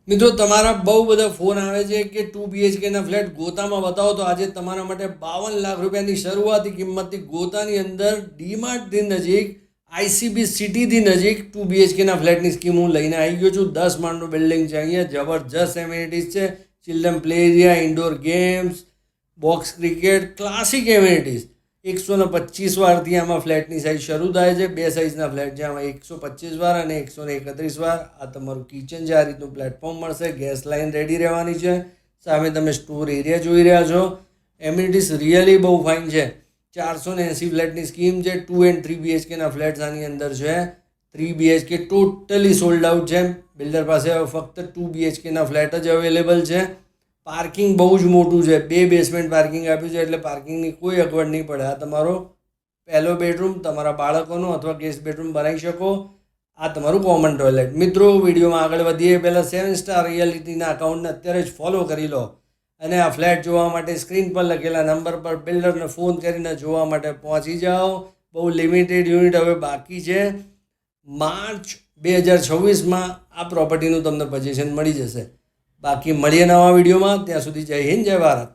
મિત્રો તમારા બહુ બધા ફોન આવે છે કે 2 BHK ફ્લેટ ગોતામાં બતાવો તો આજે તમારા માટે 52 લાખ રૂપિયાની શરૂઆતી કિંમતથી ગોતાની અંદર ડીમાર્ટથી નજીક ICB સિટીથી નજીક 2 BHK ફ્લેટની સ્કીમ હું લઈને આવી ગયો છું. 10 માળનું બિલ્ડિંગ છે. અહીંયા જબરજસ્ત એમિનિટીઝ છે. Children play area, indoor games, box cricket, classic amenities. 125 વારથી આમાં ફ્લેટની સાઇઝ શરૂ થાય છે. બે સાઇઝના ફ્લેટ છે આમાં, 125 વાર અને 131 વાર. આ તમારું કિચન છે. આ રીતનું પ્લેટફોર્મ મળશે. ગેસ લાઇન રેડી રહેવાની છે. સામે તમે સ્ટોર એરિયા જોઈ રહ્યા છો. એમિનિટીઝ રિયલી બહુ ફાઇન છે. 480 ફ્લેટની સ્કીમ છે. 2 and 3 BHK ફ્લેટ્સ આની અંદર છે. 3 BHK ટોટલી સોલ્ડ આઉટ છે. બિલ્ડર પાસે ફક્ત 2 BHK ફ્લેટ જ અવેલેબલ છે. પાર્કિંગ બહુ જ મોટું છે. 2 બેસમેન્ટ પાર્કિંગ આપ્યું છે એટલે પાર્કિંગની કોઈ અગવડ નહીં પડે. આ તમારો પહેલો બેડરૂમ તમારા બાળકોનો અથવા ગેસ્ટ બેડરૂમ બનાવી શકો. આ તમારું કોમન ટોયલેટ. મિત્રો, વિડીયોમાં આગળ વધીએ પહેલાં 7 સ્ટાર રિયાલિટીના અકાઉન્ટને અત્યારે જ ફોલો કરી લો અને આ ફ્લેટ જોવા માટે સ્ક્રીન પર લખેલા નંબર પર બિલ્ડરને ફોન કરીને જોવા માટે પહોંચી જાઓ. બહુ લિમિટેડ યુનિટ હવે બાકી છે. માર્ચ 2026માં આ પ્રોપર્ટીનું તમને પોઝિશન મળી જશે. બાકી મળીએ નવા વિડીયોમાં. ત્યાં સુધી જય હિન્દ, જય ભારત.